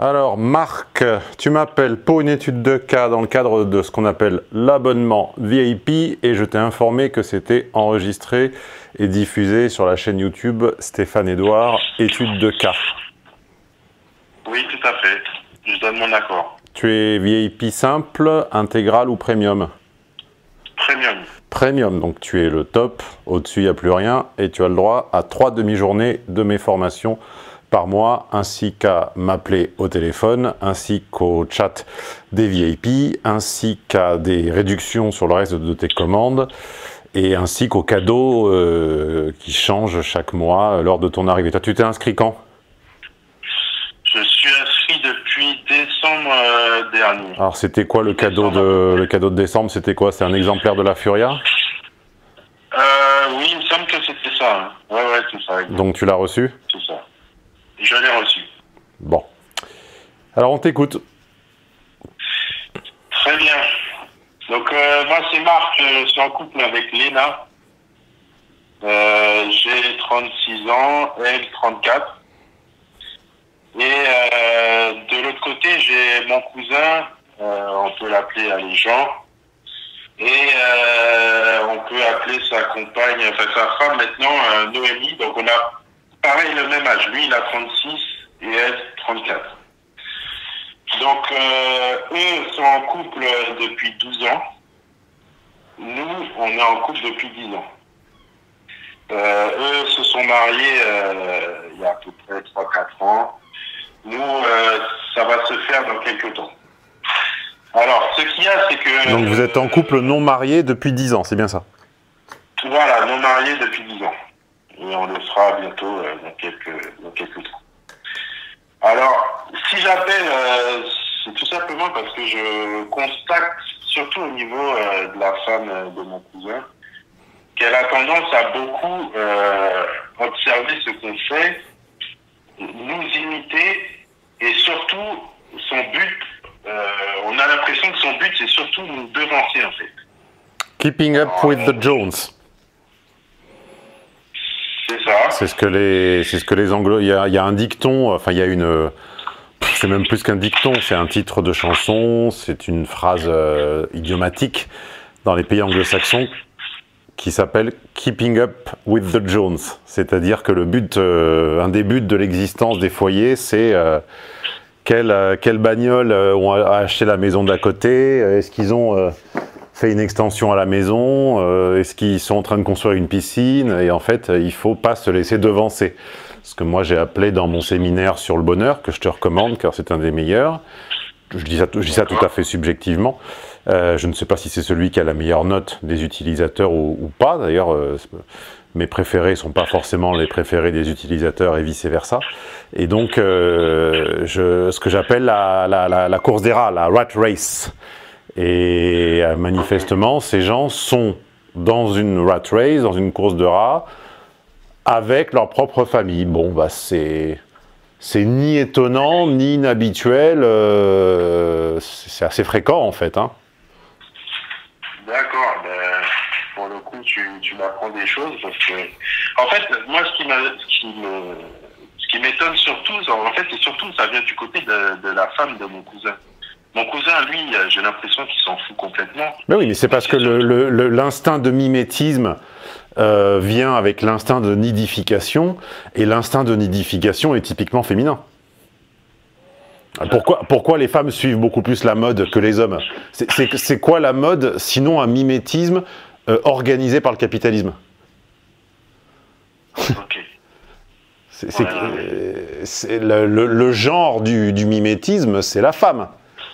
Alors Marc, tu m'appelles pour une étude de cas dans le cadre de ce qu'on appelle l'abonnement VIP et je t'ai informé que c'était enregistré et diffusé sur la chaîne YouTube Stéphane Edouard, étude de cas. Oui, tout à fait. Je donne mon accord. Tu es VIP simple, intégral ou premium? Premium. Premium, donc tu es le top, au-dessus il n'y a plus rien et tu as le droit à 3 demi-journées de mes formations par mois, ainsi qu'à m'appeler au téléphone, ainsi qu'au chat des VIP, ainsi qu'à des réductions sur le reste de tes commandes, et ainsi qu'aux cadeaux qui changent chaque mois lors de ton arrivée. Toi, tu t'es inscrit quand? Je suis inscrit depuis décembre dernier. Alors, c'était quoi le cadeau de décembre? C'était quoi? C'est un exemplaire de la Furia? Oui, il me semble que c'était ça. Hein. Ouais, c'est ça. Donc, tu l'as reçu? C'est ça. Je l'ai reçu. Bon. Alors, on t'écoute. Très bien. Donc, moi, c'est Marc. Je suis en couple avec Léna. J'ai 36 ans, elle 34. Et de l'autre côté, j'ai mon cousin. On peut l'appeler Allégeant. Et on peut appeler sa compagne, enfin sa femme maintenant, Noémie. Donc, on a pareil le même âge. Lui, il a 36 et elle 34. Donc, eux sont en couple depuis 12 ans. Nous, on est en couple depuis 10 ans. Eux se sont mariés il y a à peu près 3-4 ans. Nous, ça va se faire dans quelques temps. Alors, ce qu'il y a, c'est que... Donc, vous êtes en couple non marié depuis 10 ans, c'est bien ça? Voilà, non mariés depuis 10 ans. Et on le sera bientôt dans quelques temps. Alors, si j'appelle, c'est tout simplement parce que je constate, surtout au niveau de la femme de mon cousin, qu'elle a tendance à beaucoup observer ce qu'on fait, nous imiter, et surtout, son but, on a l'impression que son but, c'est surtout nous devancer, en fait. Keeping up with the Jones. C'est ça. C'est ce que les Anglo... Il y a un dicton, enfin il y a une... C'est même plus qu'un dicton, c'est un titre de chanson, c'est une phrase idiomatique dans les pays anglo-saxons qui s'appelle « Keeping up with the Jones ». C'est-à-dire que le but, un des buts de l'existence des foyers, c'est quelle bagnole ont acheté la maison d'à côté, est-ce qu'ils ont... fait une extension à la maison, est-ce qu'ils sont en train de construire une piscine? Et en fait, il ne faut pas se laisser devancer. Ce que moi j'ai appelé dans mon séminaire sur le bonheur, que je te recommande car c'est un des meilleurs. Je dis ça tout à fait subjectivement. Je ne sais pas si c'est celui qui a la meilleure note des utilisateurs ou pas. D'ailleurs, mes préférés ne sont pas forcément les préférés des utilisateurs et vice-versa. Et donc, ce que j'appelle la course des rats, la rat race. Et manifestement, ces gens sont dans une rat race, dans une course de rats, avec leur propre famille. Bon, bah c'est ni étonnant, ni inhabituel, c'est assez fréquent en fait. Hein. D'accord, ben, pour le coup, tu m'apprends des choses, parce que, en fait, moi, ce qui m'étonne surtout, en fait, c'est surtout, ça vient du côté de la femme de mon cousin. Mon cousin, lui, j'ai l'impression qu'il s'en fout complètement. Mais oui, mais c'est parce que l'instinct de mimétisme vient avec l'instinct de nidification, et l'instinct de nidification est typiquement féminin. Pourquoi les femmes suivent beaucoup plus la mode que les hommes? C'est quoi la mode, sinon un mimétisme organisé par le capitalisme? Ok. Le genre du mimétisme, c'est la femme.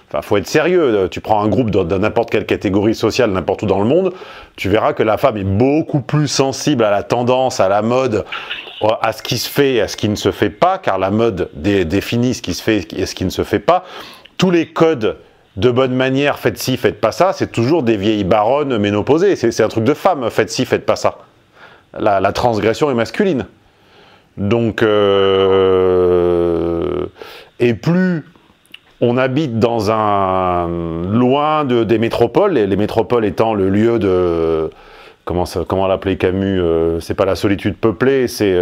Enfin, faut être sérieux. Tu prends un groupe dans n'importe quelle catégorie sociale, n'importe où dans le monde, tu verras que la femme est beaucoup plus sensible à la tendance, à la mode, à ce qui se fait et à ce qui ne se fait pas, car la mode définit ce qui se fait et ce qui ne se fait pas. Tous les codes de bonne manière, faites ci, faites pas ça, c'est toujours des vieilles baronnes ménopausées. C'est un truc de femme, faites ci, faites pas ça. La transgression est masculine. Donc, et plus on habite loin des métropoles, et les métropoles étant le lieu de... Comment l'appeler Camus? C'est pas la solitude peuplée, c'est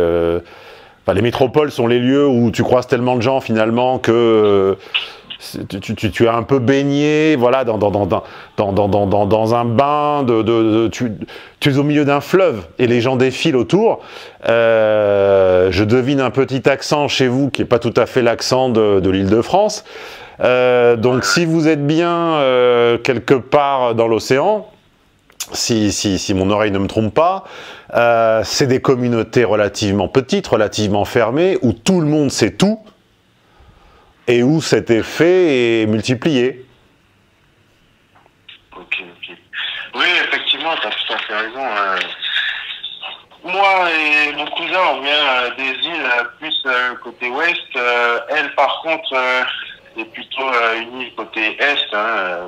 Enfin, les métropoles sont les lieux où tu croises tellement de gens finalement que tu es un peu baigné, voilà, dans un bain, tu es au milieu d'un fleuve et les gens défilent autour. Je devine un petit accent chez vous qui n'est pas tout à fait l'accent de l'Île-de-France. Donc si vous êtes bien quelque part dans l'océan, si mon oreille ne me trompe pas, c'est des communautés relativement petites, relativement fermées, où tout le monde sait tout, et où cet effet est multiplié. Ok. Oui, effectivement, tu as tout à fait raison. Moi et mon cousin, on vient des îles plus côté ouest. Elle, par contre, est plutôt une île côté est.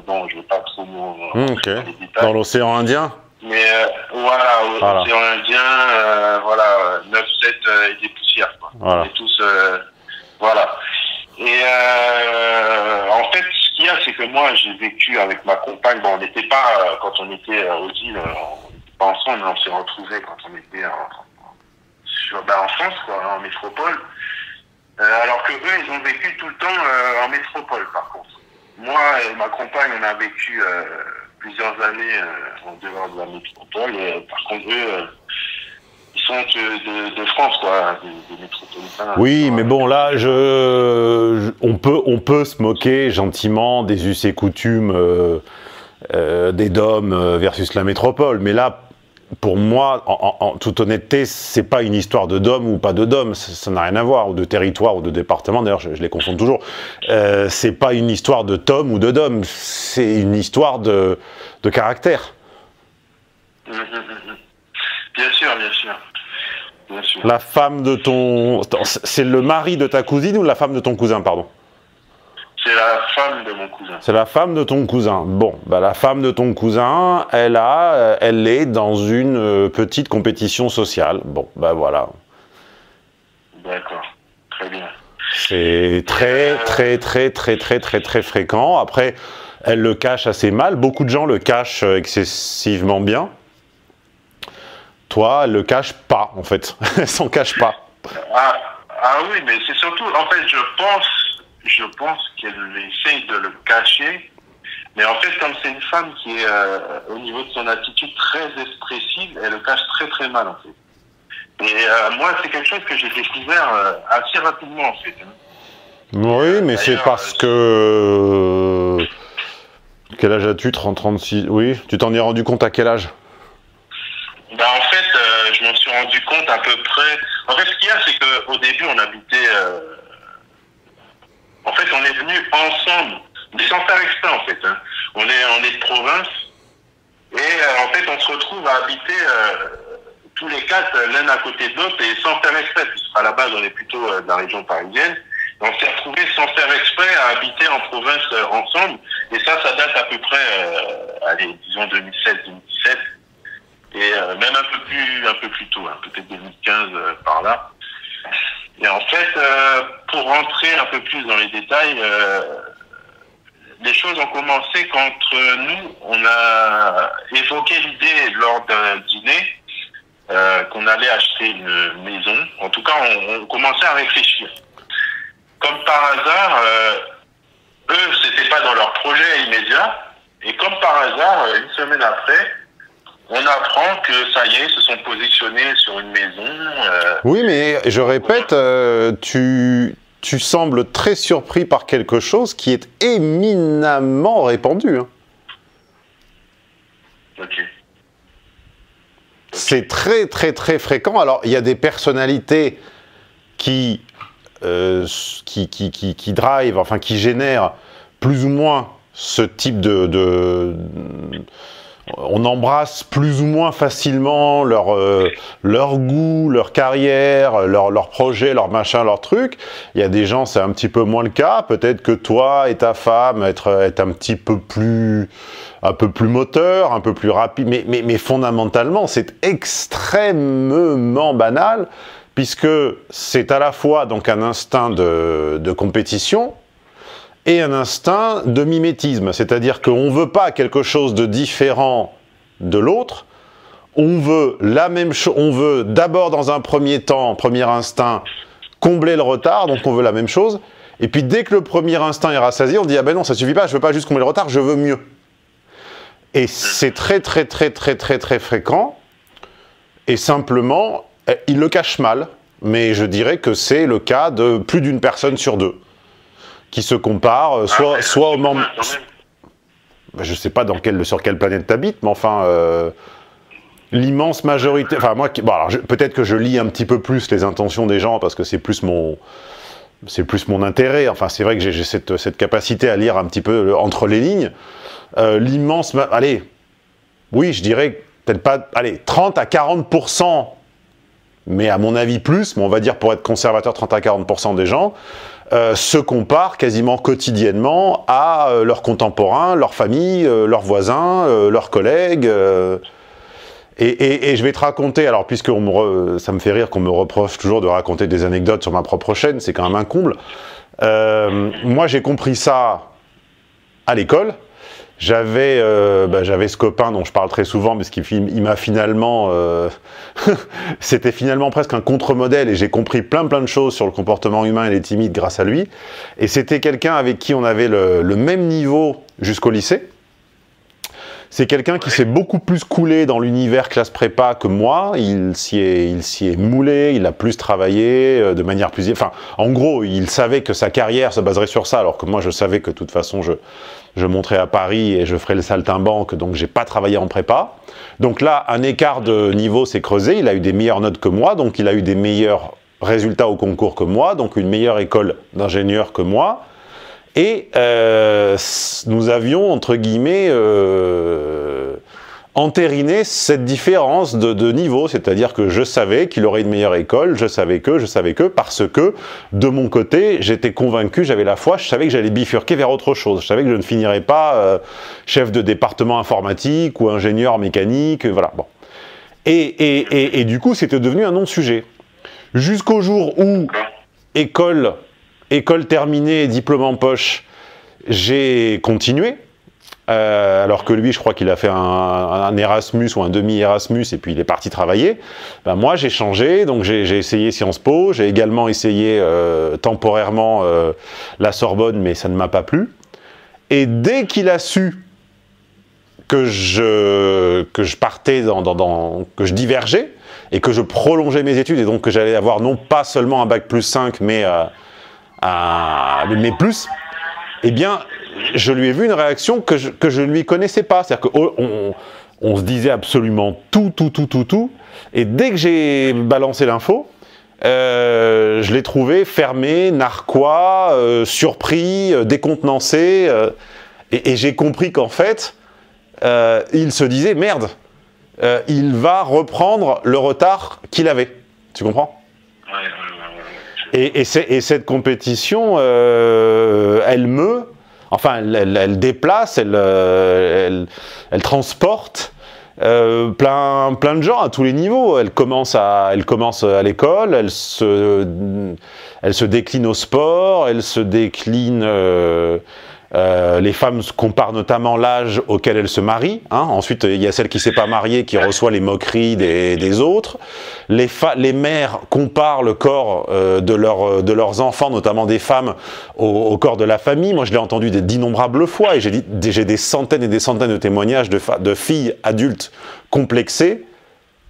Bon, je ne vais pas trop dans les détails. Dans l'océan Indien? Mais voilà, l'océan Indien, voilà, 9-7 et des poussières, quoi. Voilà. On est tous... voilà. Et en fait, ce qu'il y a, c'est que moi, j'ai vécu avec ma compagne. Bon, on n'était pas, quand on était aux îles, on n'était pas ensemble, on s'est retrouvés quand on était en France, quoi, en métropole. Alors que eux, ils ont vécu tout le temps en métropole, par contre. Moi et ma compagne, on a vécu plusieurs années en dehors de la métropole. Par contre, eux... ils sont de France, quoi, des métropolitains. Oui, mais bon, là, on peut se moquer gentiment des us et coutumes des DOM versus la métropole. Mais là, pour moi, en toute honnêteté, c'est pas une histoire de DOM ou pas de DOM. Ça n'a rien à voir, ou de territoire ou de département. D'ailleurs, je les confonds toujours. C'est pas une histoire de TOM ou de DOM. C'est une histoire de caractère. Bien sûr, bien sûr. Bien sûr. La femme de ton... C'est le mari de ta cousine ou la femme de ton cousin, pardon? C'est la femme de mon cousin. C'est la femme de ton cousin. Bon, bah, la femme de ton cousin, elle est dans une petite compétition sociale. Bon, bah voilà. D'accord, très bien. C'est très fréquent. Après, elle le cache assez mal. Beaucoup de gens le cachent excessivement bien. Toi, elle le cache pas, en fait. Elle s'en cache pas. Ah oui, mais c'est surtout, en fait, je pense qu'elle essaye de le cacher. Mais en fait, comme c'est une femme qui est, au niveau de son attitude, très expressive, elle le cache très mal, en fait. Et moi, c'est quelque chose que j'ai découvert assez rapidement, en fait. Oui, mais c'est parce que... Quel âge as-tu? 36? Oui, tu t'en es rendu compte à quel âge? Ben, en fait, je m'en suis rendu compte à peu près... En fait, ce qu'il y a, c'est qu'au début, on habitait... En fait, on est venus ensemble, mais sans faire exprès, en fait. On est de province, et en fait, on se retrouve à habiter tous les quatre, l'un à côté de l'autre, et sans faire exprès, puisqu'à la base, on est plutôt de la région parisienne. Et on s'est retrouvés sans faire exprès à habiter en province ensemble, et ça date à peu près, allez, disons 2016-2017. Et même un peu plus tôt, peut-être 2015 par là. Et en fait, pour rentrer un peu plus dans les détails, les choses ont commencé quand nous, on a évoqué l'idée lors d'un dîner qu'on allait acheter une maison. En tout cas, on commençait à réfléchir. Comme par hasard, eux, c'était pas dans leur projet immédiat. Et comme par hasard, une semaine après, on apprend que ça y est, ils se sont positionnés sur une maison. Oui, mais je répète, tu sembles très surpris par quelque chose qui est éminemment répandu. Ok. C'est très fréquent. Alors, il y a des personnalités qui drive, enfin qui génèrent plus ou moins ce type on embrasse plus ou moins facilement leur goût, leur carrière, leur projet, leur machin, leur truc. Il y a des gens, c'est un petit peu moins le cas. Peut-être que toi et ta femme être un petit peu plus moteur, un peu plus rapide. Mais fondamentalement, c'est extrêmement banal, puisque c'est à la fois donc un instinct de compétition et un instinct de mimétisme. C'est-à-dire qu'on ne veut pas quelque chose de différent de l'autre, on veut la même chose, on veut d'abord dans un premier temps, premier instinct, combler le retard, donc on veut la même chose. Et puis dès que le premier instinct est rassasié, on dit « Ah ben non, ça suffit pas, je veux pas juste combler le retard, je veux mieux ». Et c'est très fréquent. Et simplement, il le cache mal. Mais je dirais que c'est le cas de plus d'une personne sur deux qui se compare, soit au membre... Je sais pas sur quelle planète t'habites, mais enfin... l'immense majorité... Enfin, moi, bon, alors peut-être que je lis un petit peu plus les intentions des gens, parce que c'est plus mon intérêt. Enfin, c'est vrai que j'ai cette capacité à lire un petit peu entre les lignes. L'immense... Allez, oui, je dirais peut-être pas... Allez, 30 à 40%, mais à mon avis plus, mais on va dire pour être conservateur, 30 à 40% des gens, se comparent quasiment quotidiennement à leurs contemporains, leurs familles, leurs voisins, leurs collègues... Et je vais te raconter, alors puisque ça me fait rire qu'on me reproche toujours de raconter des anecdotes sur ma propre chaîne, c'est quand même un comble. Moi j'ai compris ça à l'école. J'avais ce copain dont je parle très souvent, parce qu'il m'a finalement... C'était finalement presque un contre-modèle, et j'ai compris plein de choses sur le comportement humain et les timides grâce à lui. Et c'était quelqu'un avec qui on avait le même niveau jusqu'au lycée. C'est quelqu'un qui s'est beaucoup plus coulé dans l'univers classe prépa que moi. Il s'y est moulé, il a plus travaillé de manière plus... Enfin, en gros, il savait que sa carrière se baserait sur ça, alors que moi, je savais que de toute façon, je monterais à Paris et je ferais le saltimbanque, donc j'ai pas travaillé en prépa. Donc là, un écart de niveau s'est creusé. Il a eu des meilleures notes que moi, donc il a eu des meilleurs résultats au concours que moi, donc une meilleure école d'ingénieur que moi. Et nous avions, entre guillemets, entériné cette différence de niveau, c'est-à-dire que je savais qu'il aurait une meilleure école, je savais que, parce que, de mon côté, j'étais convaincu, j'avais la foi, je savais que j'allais bifurquer vers autre chose, je savais que je ne finirais pas chef de département informatique ou ingénieur mécanique, voilà. Bon. Et du coup, c'était devenu un non-sujet. Jusqu'au jour où, école terminée, diplôme en poche, j'ai continué. Alors que lui, je crois qu'il a fait un Erasmus ou un demi-Erasmus et puis il est parti travailler. Ben moi, j'ai changé, donc j'ai essayé Sciences Po, j'ai également essayé temporairement la Sorbonne, mais ça ne m'a pas plu. Et dès qu'il a su que je partais que je divergeais et que je prolongeais mes études et donc que j'allais avoir non pas seulement un bac plus 5, mais plus, eh bien, je lui ai vu une réaction que je ne lui connaissais pas. C'est-à-dire qu'on se disait absolument tout, et dès que j'ai balancé l'info, je l'ai trouvé fermé, narquois, surpris, décontenancé, et j'ai compris qu'en fait, il se disait, merde, il va reprendre le retard qu'il avait. Tu comprends ? Et cette compétition, elle déplace, elle transporte plein de gens à tous les niveaux. Elle commence à l'école, elle se décline au sport, elle se décline... les femmes comparent notamment l'âge auquel elles se marient. Hein. Ensuite, il y a celle qui ne s'est pas mariée qui reçoit les moqueries des autres. Les mères comparent le corps de leurs enfants, notamment des femmes, au corps de la famille. Moi, je l'ai entendu d'innombrables fois et j'ai des centaines et des centaines de témoignages de filles adultes complexées,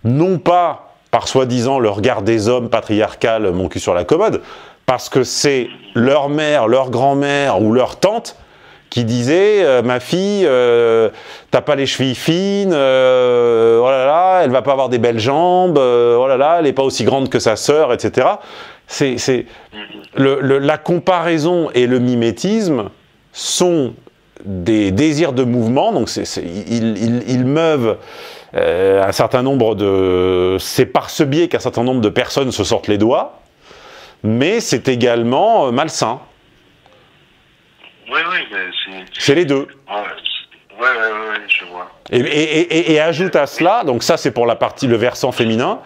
non pas par soi-disant le regard des hommes patriarcal, mon cul sur la commode, parce que c'est leur mère, leur grand-mère ou leur tante qui disait ma fille, t'as pas les chevilles fines, oh là là, elle va pas avoir des belles jambes, oh là là, elle est pas aussi grande que sa sœur, etc. La comparaison et le mimétisme sont des désirs de mouvement, donc ils meuvent un certain nombre de... C'est par ce biais qu'un certain nombre de personnes se sortent les doigts, mais c'est également malsain. Oui, mais c'est les deux. Ouais, je vois. Et ajoute à cela, donc ça c'est pour le versant féminin,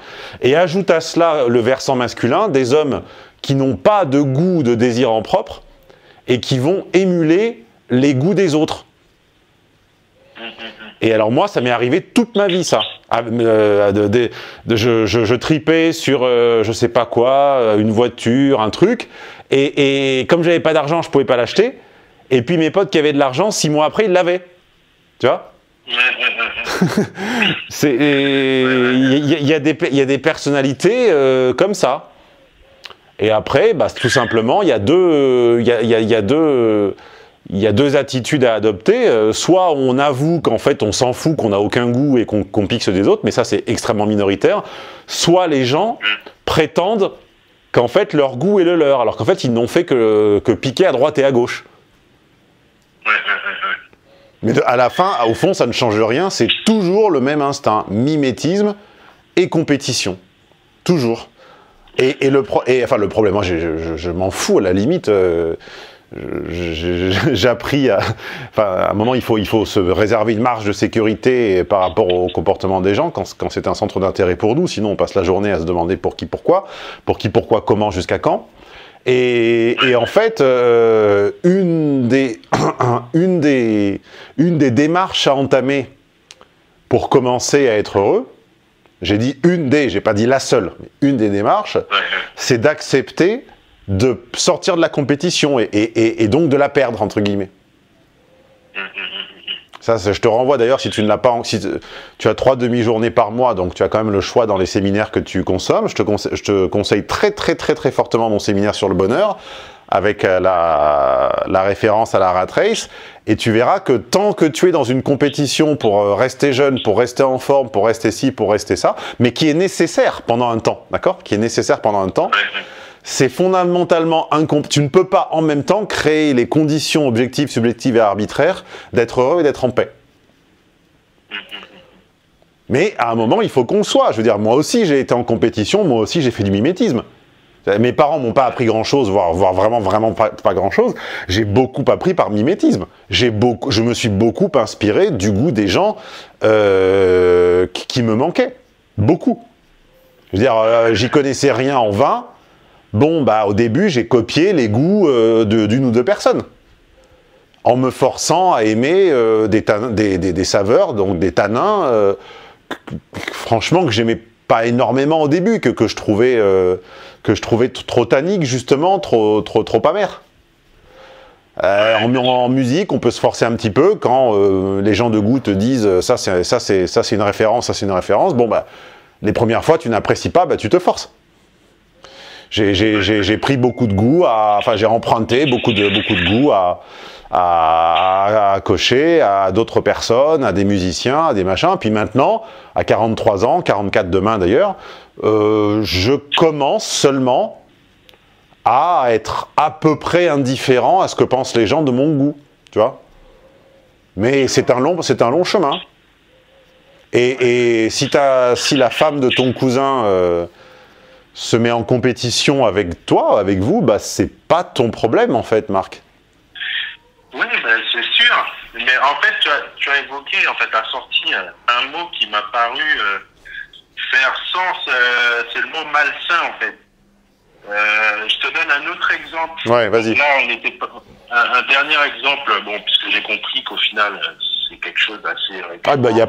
et ajoute à cela le versant masculin, des hommes qui n'ont pas de goût, de désir en propre, et qui vont émuler les goûts des autres. Et alors moi, ça m'est arrivé toute ma vie, ça. Je tripais sur je sais pas quoi, une voiture, un truc, et comme j'avais pas d'argent, je pouvais pas l'acheter. Et puis mes potes qui avaient de l'argent, 6 mois après, ils l'avaient. Tu vois? Il y a des personnalités comme ça. Et après, bah, tout simplement, il y a deux attitudes à adopter. Soit on avoue qu'en fait on s'en fout, qu'on n'a aucun goût et qu'on pique ceux des autres, mais ça c'est extrêmement minoritaire. Soit les gens prétendent qu'en fait leur goût est le leur, alors qu'en fait ils n'ont fait que piquer à droite et à gauche. Mais à la fin, au fond, ça ne change rien, c'est toujours le même instinct, mimétisme et compétition. Toujours. Enfin, le problème, moi, je m'en fous, à la limite, j'ai appris enfin, à un moment, il faut se réserver une marge de sécurité par rapport au comportement des gens quand c'est un centre d'intérêt pour nous, sinon on passe la journée à se demander pour qui, pourquoi, comment, jusqu'à quand. Et en fait, une des démarches à entamer pour commencer à être heureux, j'ai dit j'ai pas dit la seule, mais une des démarches, c'est d'accepter de sortir de la compétition et donc de la perdre, entre guillemets. Ça, je te renvoie d'ailleurs, si tu ne l'as pas, si tu as 3 demi-journées par mois, donc tu as quand même le choix dans les séminaires que tu consommes. Je te conseille très fortement mon séminaire sur le bonheur, avec la référence à la rat race, et tu verras que tant que tu es dans une compétition pour rester jeune, pour rester en forme, pour rester ci, pour rester ça, mais qui est nécessaire pendant un temps, d'accord? Qui est nécessaire pendant un temps, c'est fondamentalement tu ne peux pas en même temps créer les conditions objectives, subjectives et arbitraires d'être heureux et d'être en paix. Mais à un moment, il faut qu'on le soit. Je veux dire, moi aussi, j'ai été en compétition, moi aussi, j'ai fait du mimétisme. Mes parents m'ont pas appris grand-chose, voire vraiment pas grand-chose. J'ai beaucoup appris par mimétisme. Je me suis beaucoup inspiré du goût des gens qui me manquaient. Beaucoup. Je veux dire, j'y connaissais rien en vin. Bon, bah, au début, j'ai copié les goûts d'une ou deux personnes, en me forçant à aimer des saveurs, donc des tanins, franchement, que j'aimais pas énormément au début, que je trouvais trop tannique, justement, trop amer. En musique, on peut se forcer un petit peu quand les gens de goût te disent ça c'est une référence, ça c'est une référence. Bon, bah, les premières fois, tu n'apprécies pas, bah, tu te forces. J'ai pris beaucoup de goût, enfin j'ai emprunté beaucoup de goût à cocher à d'autres personnes, à des musiciens, à des machins. Puis maintenant, à 43 ans, 44 demain d'ailleurs, je commence seulement à être à peu près indifférent à ce que pensent les gens de mon goût, tu vois. Mais c'est un long chemin. Et si la femme de ton cousin se met en compétition avec toi, avec vous, bah c'est pas ton problème en fait, Marc. Oui, ben, c'est sûr. Mais en fait, tu as évoqué, en fait, t'as sorti un mot qui m'a paru faire sens, c'est le mot malsain en fait. Je te donne un autre exemple. Ouais, vas-y. Là, un dernier exemple, bon, puisque j'ai compris qu'au final, c'est quelque chose d'assez récurrent. Ah, bah, il n'y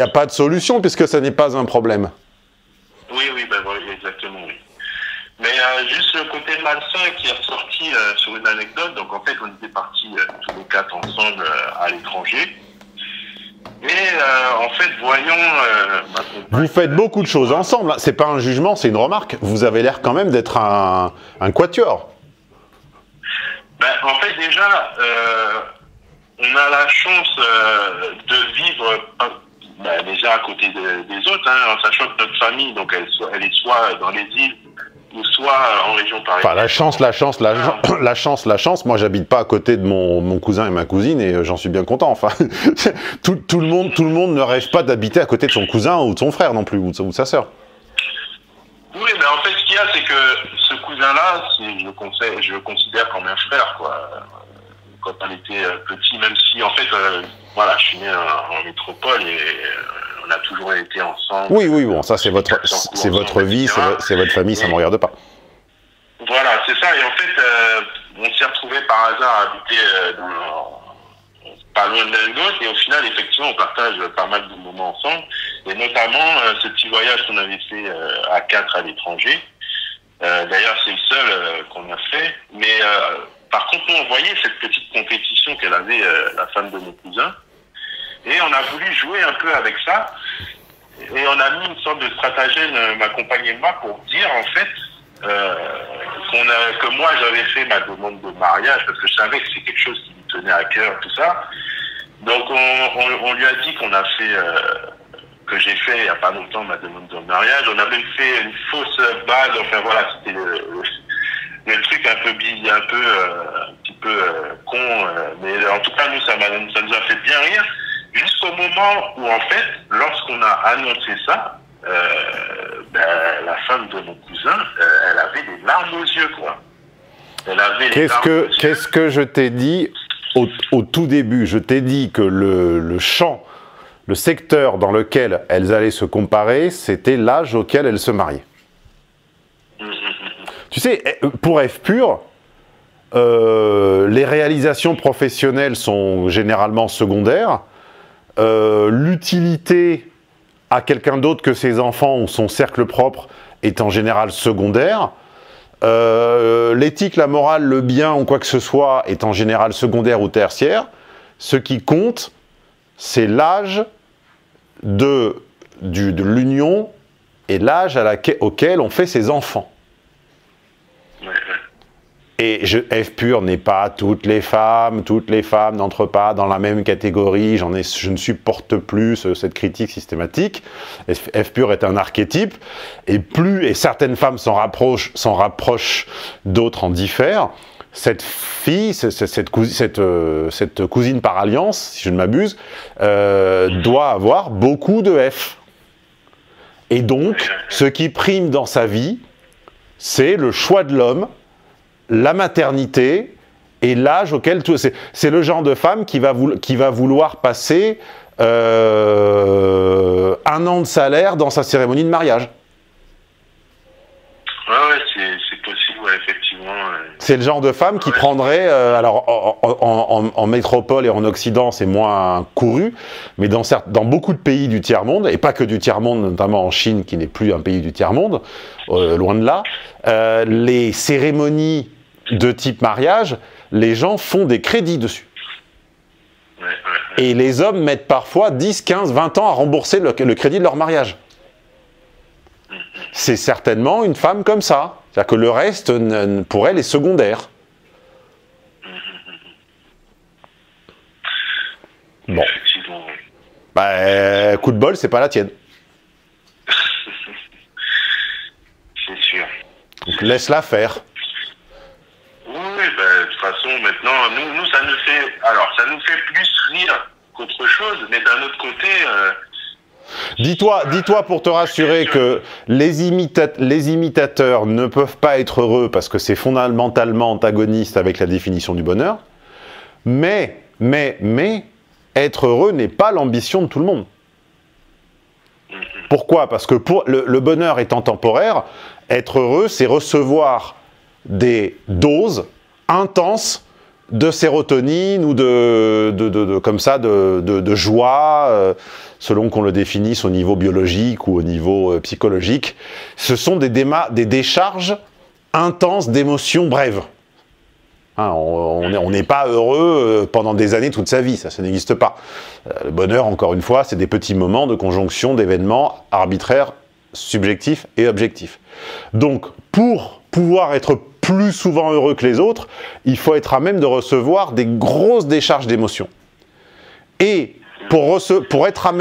a pas de solution puisque ça n'est pas un problème. Oui, ben, oui, exactement, oui. Mais juste le côté malsain qui est ressorti sur une anecdote. Donc, en fait, on était partis tous les 4 ensemble à l'étranger. Et en fait, voyons... Vous faites beaucoup de choses ensemble. C'est pas un jugement, c'est une remarque. Vous avez l'air quand même d'être un quatuor. Ben, en fait, déjà, on a la chance de vivre... déjà à côté des autres, hein, en sachant que notre famille, donc elle est soit dans les îles ou soit en région parisienne. Enfin, la chance. Moi, j'habite pas à côté de mon cousin et ma cousine et j'en suis bien content. Enfin, tout le monde ne rêve pas d'habiter à côté de son cousin ou de son frère non plus ou de sa sœur. Oui, mais en fait, ce qu'il y a, c'est que ce cousin-là, je le considère comme un frère, quoi. Quand on était petit, même si en fait, voilà, je suis né en métropole et on a toujours été ensemble. Oui, bon, ça c'est votre vie, c'est votre famille, ça ne me regarde pas. Voilà, c'est ça. Et en fait, on s'est retrouvés par hasard à habiter pas loin de l'un de l'autre et au final, effectivement, on partage pas mal de moments ensemble. Et notamment ce petit voyage qu'on avait fait à 4 à l'étranger. D'ailleurs, c'est le seul qu'on a fait. Mais par contre, nous, on voyait cette petite compétition qu'elle avait, la femme de mon cousin. Et on a voulu jouer un peu avec ça. Et on a mis une sorte de stratagème, ma compagne et moi, pour dire, en fait, que moi, j'avais fait ma demande de mariage, parce que je savais que c'est quelque chose qui lui tenait à cœur, tout ça. Donc, on lui a dit qu'on a fait... que j'ai fait il n'y a pas longtemps ma demande de mariage. On a même fait une fausse base. Enfin voilà, c'était le truc un petit peu con. Mais en tout cas, nous, ça nous a fait bien rire. Jusqu'au moment où, en fait, lorsqu'on a annoncé ça, la femme de mon cousin, elle avait des larmes aux yeux, quoi. Elle avait Qu'est-ce que je t'ai dit au tout début? Je t'ai dit que le champ, le secteur dans lequel elles allaient se comparer, c'était l'âge auquel elles se mariaient. Tu sais, pour F pur, les réalisations professionnelles sont généralement secondaires. L'utilité à quelqu'un d'autre que ses enfants ou son cercle propre est en général secondaire. L'éthique, la morale, le bien ou quoi que ce soit est en général secondaire ou tertiaire. Ce qui compte, c'est l'âge de l'union et l'âge auquel on fait ses enfants. Et F pur n'est pas toutes les femmes n'entrent pas dans la même catégorie, je ne supporte plus cette critique systématique. F pur est un archétype, et certaines femmes s'en rapprochent, d'autres en diffèrent. Cette fille, cette cousine par alliance, si je ne m'abuse, doit avoir beaucoup de F. Et donc, ce qui prime dans sa vie, c'est le choix de l'homme, la maternité et l'âge auquel... C'est le genre de femme qui va vouloir passer 1 an de salaire dans sa cérémonie de mariage. Ouais, c'est possible, ouais, effectivement. C'est le genre de femme qui prendrait, alors en métropole et en Occident, c'est moins couru, mais dans beaucoup de pays du tiers-monde, et pas que du tiers-monde, notamment en Chine, qui n'est plus un pays du tiers-monde, loin de là, les cérémonies de type mariage, les gens font des crédits dessus. Et les hommes mettent parfois 10, 15, 20 ans à rembourser le crédit de leur mariage. C'est certainement une femme comme ça. C'est-à-dire que le reste, pour elle, est secondaire. Bon. Bah, coup de bol, c'est pas la tienne. C'est sûr. Donc laisse-la faire. Oui, de toute façon, maintenant, nous, ça nous fait plus rire qu'autre chose, mais d'un autre côté... Dis-toi pour te rassurer que les imitateurs ne peuvent pas être heureux parce que c'est fondamentalement antagoniste avec la définition du bonheur, mais être heureux n'est pas l'ambition de tout le monde. Pourquoi? Parce que le bonheur étant temporaire, être heureux, c'est recevoir des doses intenses de sérotonine ou comme ça, de joie, selon qu'on le définisse au niveau biologique ou au niveau psychologique. Ce sont des décharges intenses d'émotions brèves. Hein, on n'est pas heureux pendant des années toute sa vie, ça n'existe pas. Le bonheur, encore une fois, c'est des petits moments de conjonction d'événements arbitraires, subjectifs et objectifs. Donc, pour pouvoir être plus souvent heureux que les autres, il faut être à même de recevoir des grosses décharges d'émotions. Et pour être un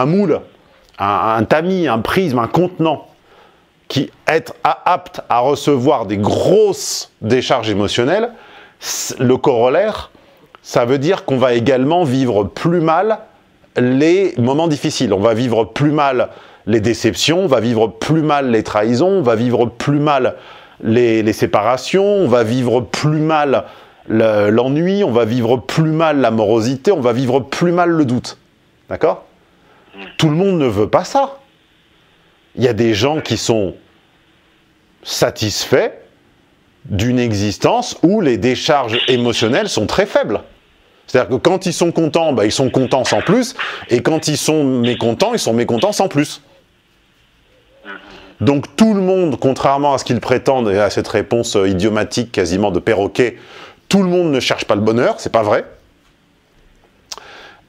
moule, un tamis, un prisme, un contenant, qui est apte à recevoir des grosses décharges émotionnelles, le corollaire, ça veut dire qu'on va également vivre plus mal les moments difficiles. On va vivre plus mal les déceptions, on va vivre plus mal les trahisons, on va vivre plus mal les séparations, on va vivre plus mal l'ennui, on va vivre plus mal la morosité, on va vivre plus mal le doute. D'accord? Tout le monde ne veut pas ça. Il y a des gens qui sont satisfaits d'une existence où les décharges émotionnelles sont très faibles. C'est-à-dire que quand ils sont contents, bah, ils sont contents sans plus, et quand ils sont mécontents sans plus. Donc tout le monde, contrairement à ce qu'ils prétendent et à cette réponse idiomatique quasiment de perroquet, tout le monde ne cherche pas le bonheur, c'est pas vrai.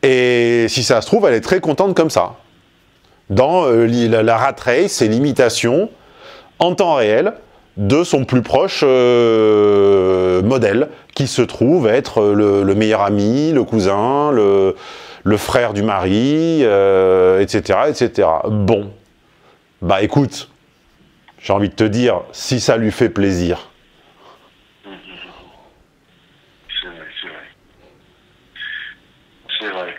Et si ça se trouve, elle est très contente comme ça. Dans la rat race et l'imitation en temps réel de son plus proche modèle, qui se trouve être le meilleur ami, le cousin, le frère du mari, etc., etc. Bon, bah écoute, j'ai envie de te dire, si ça lui fait plaisir. C'est vrai, c'est vrai. C'est vrai.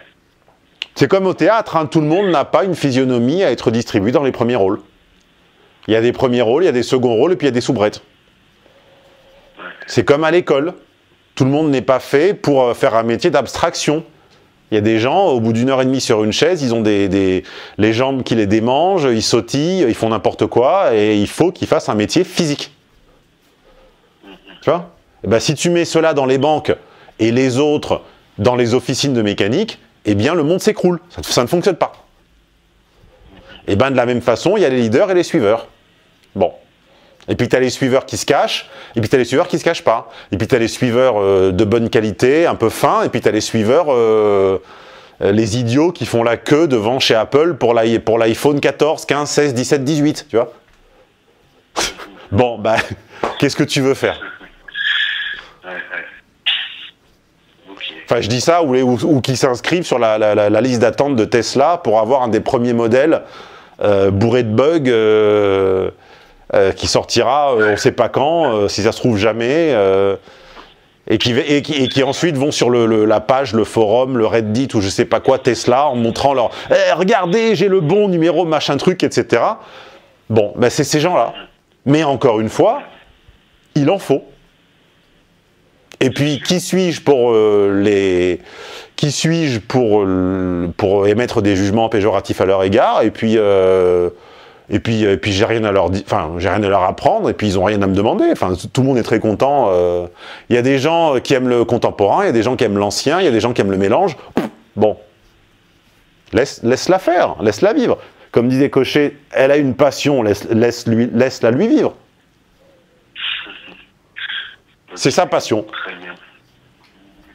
C'est comme au théâtre, hein, tout le monde n'a pas une physionomie à être distribuée dans les premiers rôles. Il y a des premiers rôles, il y a des seconds rôles, et puis il y a des soubrettes. Ouais. C'est comme à l'école. Tout le monde n'est pas fait pour faire un métier d'abstraction. Il y a des gens, au bout d'1 heure et demie sur une chaise, ils ont les jambes qui les démangent, ils sautillent, ils font n'importe quoi, et il faut qu'ils fassent un métier physique. Tu vois? Et ben, si tu mets cela dans les banques, et les autres dans les officines de mécanique, eh bien le monde s'écroule, ça ne fonctionne pas. Et bien de la même façon, il y a les leaders et les suiveurs. Bon. Et puis tu as les suiveurs qui se cachent, et puis tu as les suiveurs qui se cachent pas. Et puis tu as les suiveurs de bonne qualité, un peu fins, et puis tu as les suiveurs, les idiots qui font la queue devant chez Apple pour l'iPhone 14, 15, 16, 17, 18, tu vois. Bon, bah, qu'est-ce que tu veux faire? Ouais, ouais. Okay. Enfin, je dis ça, ou qui s'inscrivent sur la liste d'attente de Tesla pour avoir un des premiers modèles bourré de bugs qui sortira on ne sait pas quand, si ça se trouve jamais, et qui ensuite vont sur la page, le forum, le Reddit ou je sais pas quoi, Tesla, en montrant leur « regardez, j'ai le bon numéro, machin truc, etc. » Bon, ben c'est ces gens-là. Mais encore une fois, il en faut. Et puis, qui suis-je pour émettre des jugements péjoratifs à leur égard? Et puis j'ai rien à leur j'ai rien à leur apprendre. Et puis, ils ont rien à me demander. Enfin, tout le monde est très content. Il y a des gens qui aiment le contemporain, il y a des gens qui aiment l'ancien, il y a des gens qui aiment le mélange. Bon, laisse-la faire, laisse-la vivre. Comme disait Cochet, elle a une passion, laisse-la lui vivre. C'est sa passion. Très bien.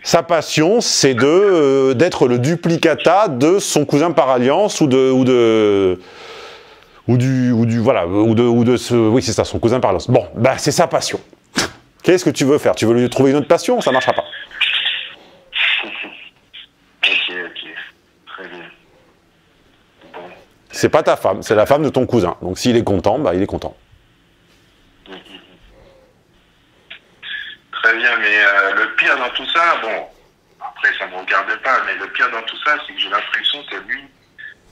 Sa passion, c'est d'être le duplicata de son cousin par alliance oui, c'est ça, son cousin par alliance. Bon, bah c'est sa passion. Qu'est-ce que tu veux faire? Tu veux lui trouver une autre passion? Ça marchera pas. Ok. Très bien. Bon. C'est pas ta femme, c'est la femme de ton cousin. Donc s'il est content, bah il est content. Très bien, mais le pire dans tout ça, bon, après ça ne me regarde pas, mais le pire dans tout ça, c'est que j'ai l'impression que lui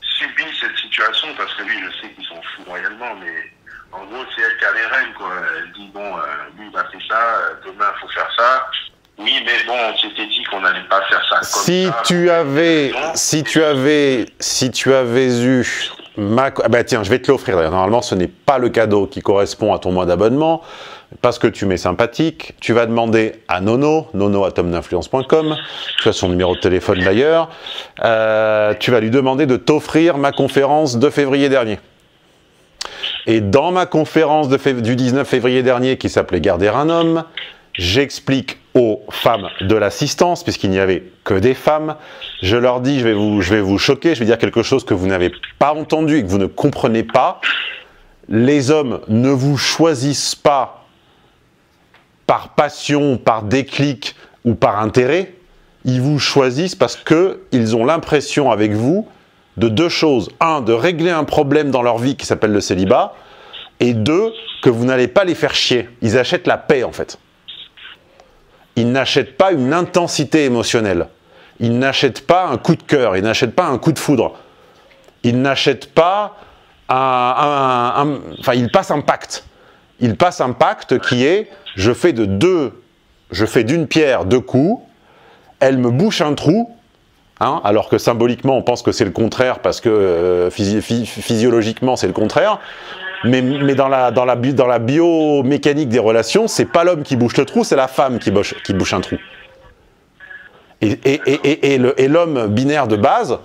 subit cette situation, parce que lui, je sais qu'il s'en fout royalement, mais en gros, c'est elle qui a les rênes, quoi. Elle dit, bon, lui, il a fait ça, demain, il faut faire ça. Oui, mais bon, on s'était dit qu'on n'allait pas faire ça comme ça. Si tu avais eu bah tiens, je vais te l'offrir d'ailleurs. Normalement, ce n'est pas le cadeau qui correspond à ton mois d'abonnement. Parce que tu m'es sympathique, tu vas demander à nono@hommedinfluence.com, tu as son numéro de téléphone d'ailleurs, tu vas lui demander de t'offrir ma conférence de février dernier. Et dans ma conférence du 19 février dernier qui s'appelait « Garder un homme », j'explique aux femmes de l'assistance, puisqu'il n'y avait que des femmes, je leur dis, je vais vous choquer, je vais dire quelque chose que vous n'avez pas entendu et que vous ne comprenez pas. Les hommes ne vous choisissent pas par passion, par déclic ou par intérêt, ils vous choisissent parce qu'ils ont l'impression avec vous de deux choses. Un, de régler un problème dans leur vie qui s'appelle le célibat, et deux, que vous n'allez pas les faire chier. Ils achètent la paix en fait. Ils n'achètent pas une intensité émotionnelle. Ils n'achètent pas un coup de cœur, ils n'achètent pas un coup de foudre. Ils n'achètent pas enfin, ils passent un pacte. Ils passent un pacte qui est je fais d'une pierre deux coups, elle me bouche un trou, hein, alors que symboliquement on pense que c'est le contraire parce que physiologiquement c'est le contraire, mais dans la biomécanique des relations, c'est pas l'homme qui bouche le trou, c'est la femme qui bouche un trou. Et l'homme binaire de base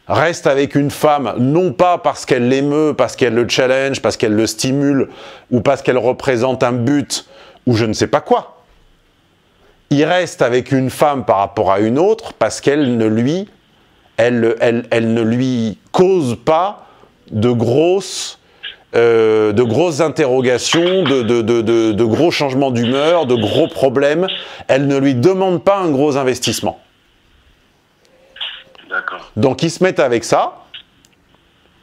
reste avec une femme, non pas parce qu'elle l'émeut, parce qu'elle le challenge, parce qu'elle le stimule, ou parce qu'elle représente un but, ou je ne sais pas quoi. Il reste avec une femme par rapport à une autre parce qu'elle ne lui cause pas de grosses interrogations, de gros changements d'humeur, de gros problèmes. Elle ne lui demande pas un gros investissement. Donc ils se mettent avec ça,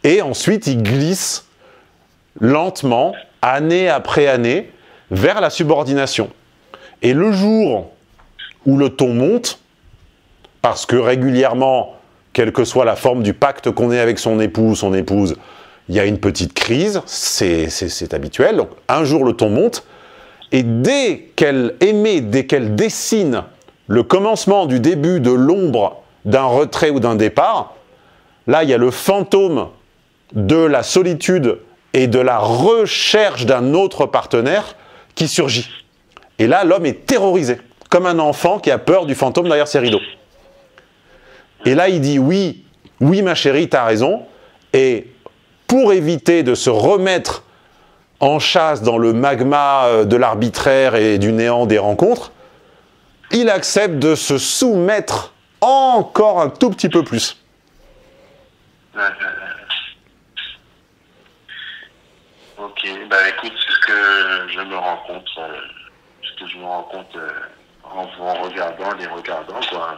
et ensuite ils glissent lentement, année après année, vers la subordination. Et le jour où le ton monte, parce que régulièrement, quelle que soit la forme du pacte qu'on ait avec son époux, son épouse, il y a une petite crise, c'est habituel. Donc un jour le ton monte, et dès qu'elle émet, dès qu'elle dessine le commencement du début de l'ombre d'un retrait ou d'un départ, là il y a le fantôme de la solitude et de la recherche d'un autre partenaire qui surgit. Et là l'homme est terrorisé, comme un enfant qui a peur du fantôme derrière ses rideaux. Et là il dit oui, oui ma chérie, t'as raison, et pour éviter de se remettre en chasse dans le magma de l'arbitraire et du néant des rencontres, il accepte de se soumettre encore un tout petit peu plus. Ok, bah écoute, c'est ce que je me rends compte, en les regardant, quoi.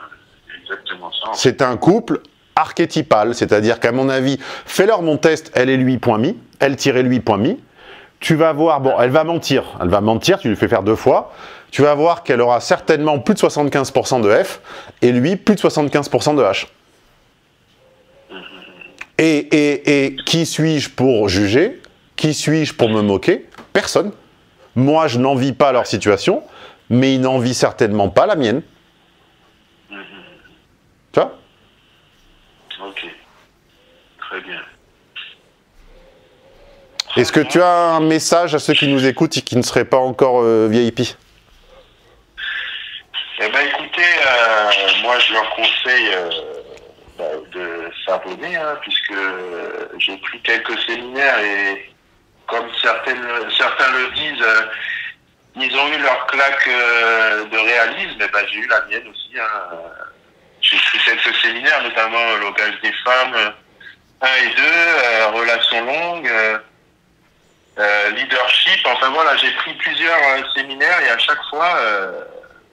Exactement ça. C'est un couple archétypal, c'est-à-dire qu'à mon avis, fais-leur mon test, elle et lui, point mis, elle-lui, point mis. Tu vas voir, bon, elle va mentir, tu lui fais faire 2 fois, tu vas voir qu'elle aura certainement plus de 75% de F, et lui, plus de 75% de H. Et qui suis-je pour juger? Qui suis-je pour me moquer? Personne. Moi, je n'envie pas leur situation, mais ils n'envient certainement pas la mienne. Tu vois? Ok. Très bien. Est-ce que tu as un message à ceux qui nous écoutent et qui ne seraient pas encore VIP? Eh ben écoutez, moi je leur conseille de s'abonner, hein, puisque j'ai pris quelques séminaires et comme certains le disent, ils ont eu leur claque de réalisme, et ben j'ai eu la mienne aussi. Hein. J'ai pris quelques séminaires, notamment Langage des femmes 1 et 2, relations longues, leadership, enfin voilà, j'ai pris plusieurs séminaires et à chaque fois,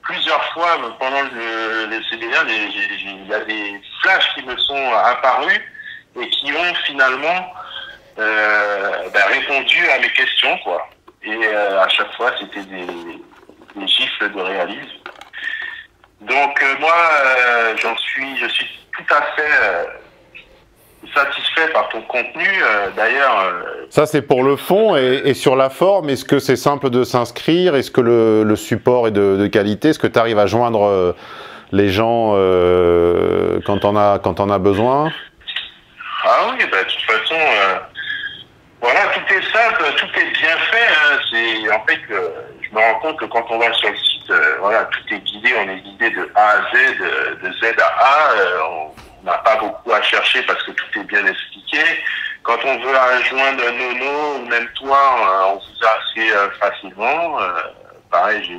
plusieurs fois pendant les séminaires, il y a des flashs qui me sont apparus et qui ont finalement répondu à mes questions, quoi. Et à chaque fois, c'était des gifles de réalisme. Donc moi, je suis tout à fait satisfait par ton contenu. D'ailleurs... Ça, c'est pour le fond. Et sur la forme, est-ce que c'est simple de s'inscrire? Est-ce que le support est de qualité? Est-ce que tu arrives à joindre les gens quand on a besoin? Ah oui, bah, de toute façon, voilà, tout est simple, tout est bien fait. Hein. C'est en fait, je me rends compte que quand on va sur le site, voilà, tout est guidé, on est guidé de A à Z, de Z à A. On n'a pas beaucoup à chercher parce que tout est bien expliqué. Quand on veut rejoindre Nono ou même toi, on vous a assez facilement. Pareil,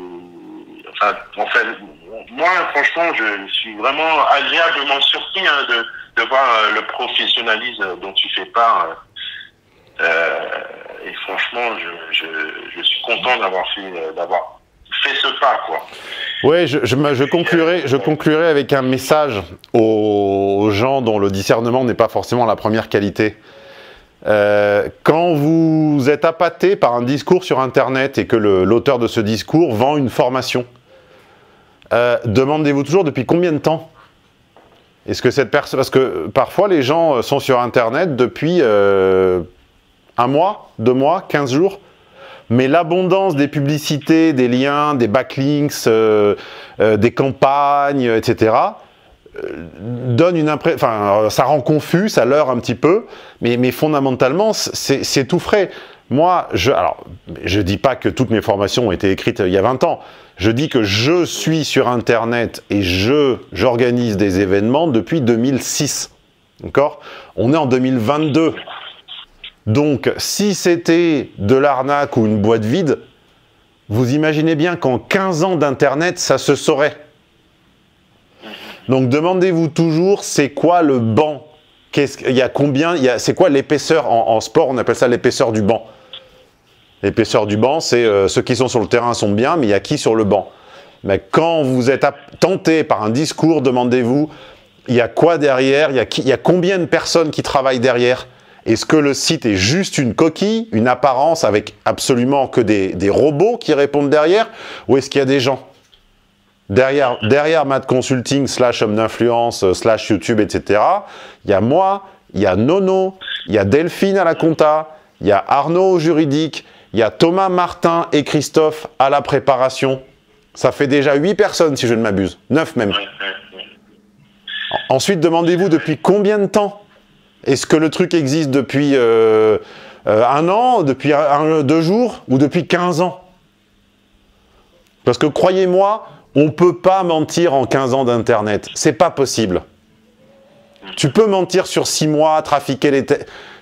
moi, franchement, je suis vraiment agréablement surpris de voir le professionnalisme dont tu fais part. Et franchement, je suis content d'avoir fait ce pas, quoi. Oui, je conclurai avec un message aux gens dont le discernement n'est pas forcément la première qualité. Quand vous êtes appâté par un discours sur Internet et que l'auteur de ce discours vend une formation, demandez-vous toujours depuis combien de temps? Est-ce que cette personne... Parce que parfois les gens sont sur Internet depuis 1 mois, 2 mois, 15 jours. Mais l'abondance des publicités, des liens, des backlinks, des campagnes, etc., donne une impression... Enfin, ça rend confus, ça leurre un petit peu, mais fondamentalement, c'est tout frais. Moi, alors, je dis pas que toutes mes formations ont été écrites il y a 20 ans. Je dis que je suis sur Internet et j'organise des événements depuis 2006. D'accord? On est en 2022. Donc, si c'était de l'arnaque ou une boîte vide, vous imaginez bien qu'en 15 ans d'Internet, ça se saurait. Donc, demandez-vous toujours, c'est quoi le banc? Il y a combien? C'est quoi l'épaisseur en sport? On appelle ça l'épaisseur du banc. L'épaisseur du banc, c'est ceux qui sont sur le terrain sont bien, mais il y a qui sur le banc? Mais quand vous êtes tenté par un discours, demandez-vous, il y a quoi derrière? Il y a combien de personnes qui travaillent derrière? Est-ce que le site est juste une coquille, une apparence avec absolument que des robots qui répondent derrière? Ou est-ce qu'il y a des gens? Derrière Mad Consulting / homme d'influence / YouTube, etc., il y a moi, il y a Nono, il y a Delphine à la compta, il y a Arnaud au juridique, il y a Thomas, Martin et Christophe à la préparation. Ça fait déjà 8 personnes si je ne m'abuse, 9 même. Ensuite, demandez-vous depuis combien de temps? Est-ce que le truc existe depuis 1 an, depuis 2 jours ou depuis 15 ans? Parce que croyez-moi, on ne peut pas mentir en 15 ans d'Internet. C'est pas possible. Tu peux mentir sur 6 mois, trafiquer les...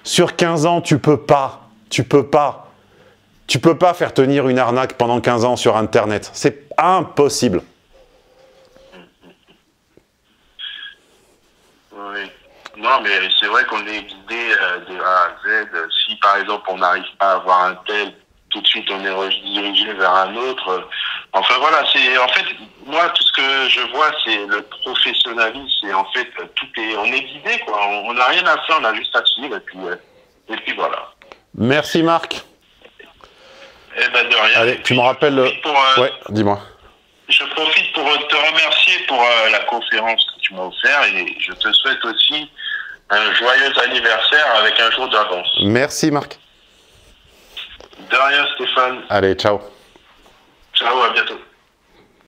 Sur 15 ans, tu peux pas. Tu peux pas. Tu peux pas faire tenir une arnaque pendant 15 ans sur Internet. C'est impossible. Oui. Non, mais c'est vrai qu'on est guidé de A à Z. Si, par exemple, on n'arrive pas à avoir un tel, tout de suite, on est redirigé vers un autre. Enfin, voilà, en fait, moi, tout ce que je vois, c'est le professionnalisme. C'est en fait, on est guidé, quoi. On n'a rien à faire, on a juste à suivre, et puis voilà. Merci, Marc. Eh ben, de rien. Allez, tu me rappelles... Ouais, dis-moi. Je profite pour te remercier pour la conférence que tu m'as offerte et je te souhaite aussi un joyeux anniversaire avec un jour d'avance. Merci, Marc. De rien, Stéphane. Allez, ciao. Ciao, à bientôt.